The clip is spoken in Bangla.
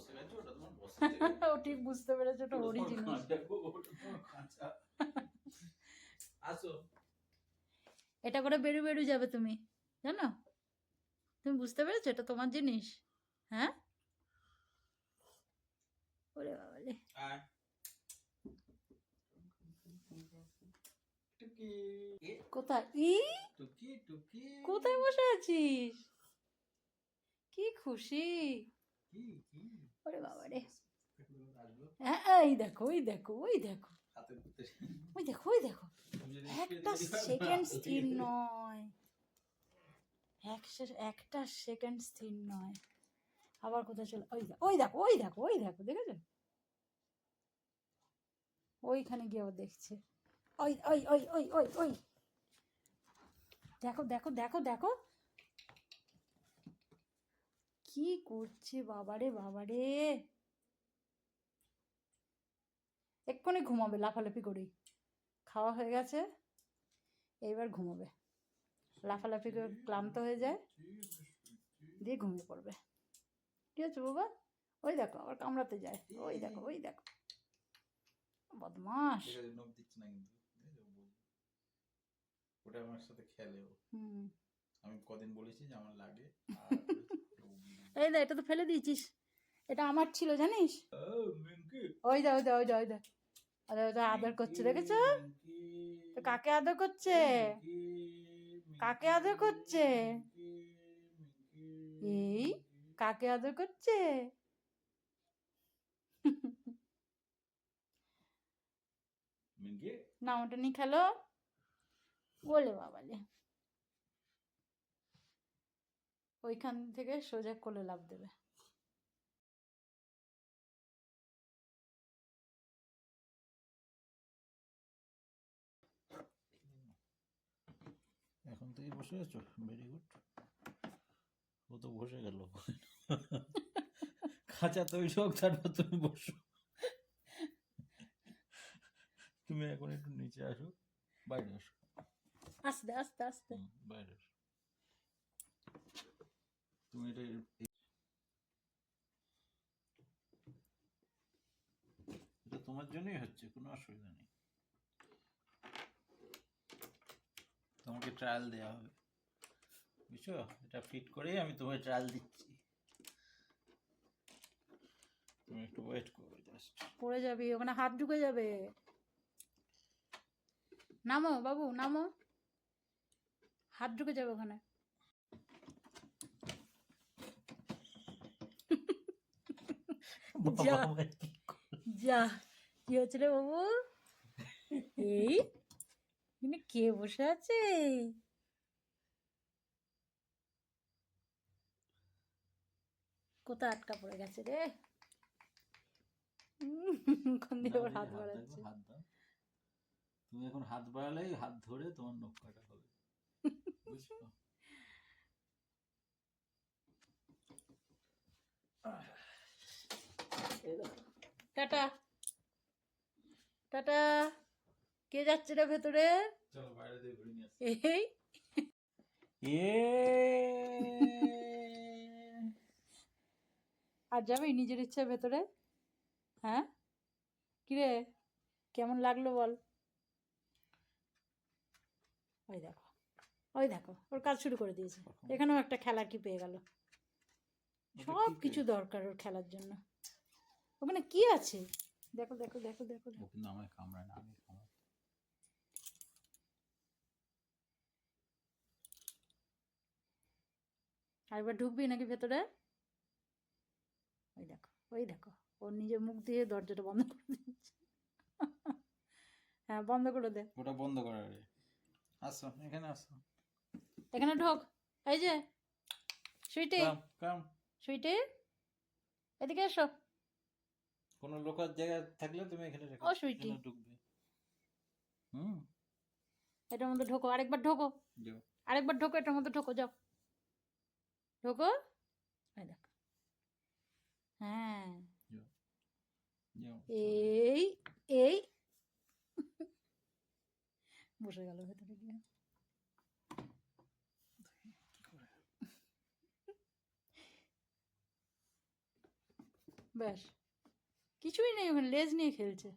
বসে গেছে, ওটা তোমার বসে থেকে ও ঠিক বুঝতে পেরেছে ওটা ওটা ওরই তোমার জিনিস। কাঁচা গো, ওটা তোমার কাঁচা। আসো। এটা করে বেরু বেরু যাবে তুমি, জানো? তুমি বুঝতে পেরেছো এটা তোমার জিনিস? হ্যাঁ, ওরে বাবারে। আয়। টুকি এ, কোথায় টুকি টুকি কোথায় বসে আছিস? কি খুশি! কি কি ওরে বাবারে। আসবো হ্যাঁ, এই দেখো, ওই দেখো, ওই দেখো, হাতে ধরতে। ওই দেখো, ওই দেখো। তুমি যদি একটা সেকেন্ড স্থির নয়, একটা সেকেন্ড স্থির নয়। আবার কোথায় চলে, ওই দেখো, ওই দেখো, ওই দেখো, ওই দেখো, দেখেছো? ওইখানে গিয়ে আবার দেখছে। ওই ওই ওই ওই ওই ওই দেখো দেখো দেখো দেখো কি করছে, বাবারে বাবারে। এক্ষুনি ঘুমাবে লাফালাফি করেই। খাওয়া হয়ে গেছে, এইবার ঘুমাবে। লাফালাফি করে ক্লান্ত হয়ে যায়, দিয়ে ঘুমিয়ে পড়বে। কি হচ্ছে বাবা? ওই দেখো আবার কামড়াতে যায়, ওই দেখো, ওই দেখো, বদমাস। নখ দিচ্ছে না কিন্তু, ওটা আমার সাথে খেলে ও। আমি কদিন বলেছি যে আমার লাগে, এই দা, এটা তো ফেলে দিয়েছিস, এটা আমার ছিল জানিস? ওই দা, ওই দা, ওই দা, ওই দা, ওটা আদর করছে, দেখেছো তো? কাকে আদর করছে? কাকে আদর করছে? এই কাকে আদর করছে? না ওটা নিয়ে খেলো, বলে বাবালে। ওইখান থেকে সোজা কোলে লাফ দেবে। এখন থেকে বসে আছো, ভেরি গুড। ও তো বসে গেল, খাঁচা তৈরি হোক, তারপর তুমি বসো। তুমি এখন একটু নিচে আসো, বাইরে আসো, আস্তে আস্তে আস্তে। বাইরে আসো। তুমি এটা এটা তোমার জন্যই হচ্ছে, কোনো অসুবিধা নেই। তোমাকে ট্রায়াল দেওয়া হবে, বুঝছো? এটা ফিট করেই আমি তোমায় ট্রায়াল দিচ্ছি, তুমি একটু ওয়েট করো জাস্ট। পড়ে যাবি, ওখানে হাত ঢুকে যাবে। নামো বাবু, নামো, হাত ঢুকে যাবে ওখানে। যা যা, কি হচ্ছে রে বাবু? এই এখানে কে বসে আছে? কোথায় আটকা পড়ে গেছে রে? কোন দিকে ওর হাত বাড়াচ্ছে। হাত দাও, তুমি এখন হাত বাড়ালেই হাত ধরে তোমার নখ কাটা হবে, বুঝছো? Tata tata. কে যাচ্ছে রে ভেতরে? চলো বাইরে দিয়ে ঘুরে নিয়ে আসি। এই আর যাবি নিজের ইচ্ছে ভেতরে? হ্যাঁ, কিরে কেমন লাগলো বল? ওই দেখো, ওই দেখো, ওর কাজ শুরু করে দিয়েছে। এখানেও একটা খেলার কি পেয়ে গেল। সব কিছু দরকার ওর খেলার জন্য। ওখানে কি আছে দেখো দেখো দেখো দেখো। ও কিন্তু আমায় কামড়ায় না, আমি কামড়াই। আরেকবার ঢুকবি নাকি ভেতরে? ওই দেখো, ওই দেখো, ওর নিজের মুখ দিয়ে দরজাটা বন্ধ করে দিচ্ছে। হ্যাঁ বন্ধ করে দে। ওটা বন্ধ করা রে। আসো এখানে, আসো এখানে ঢোক। এই যে সুইটি, কাম কাম। সুইটি এদিকে এসো। কোনো লোকার জায়গা থাকলে তুমি এখানে রেখো, ও সুইটি, এখানে ঢুকবে। হুম, এটার মধ্যে ঢোকো, আরেকবার ঢোকো, যাও। আরেকবার ঢোকো, এটার মধ্যে ঢোকো, যাও ঢোকো। এই দেখো, হ্যাঁ যাও যাও। এই এই বসে গেল ভেতরে গিয়ে। ব্যাস কিছুই নেই, ওখানে লেজ নিয়ে খেলছে।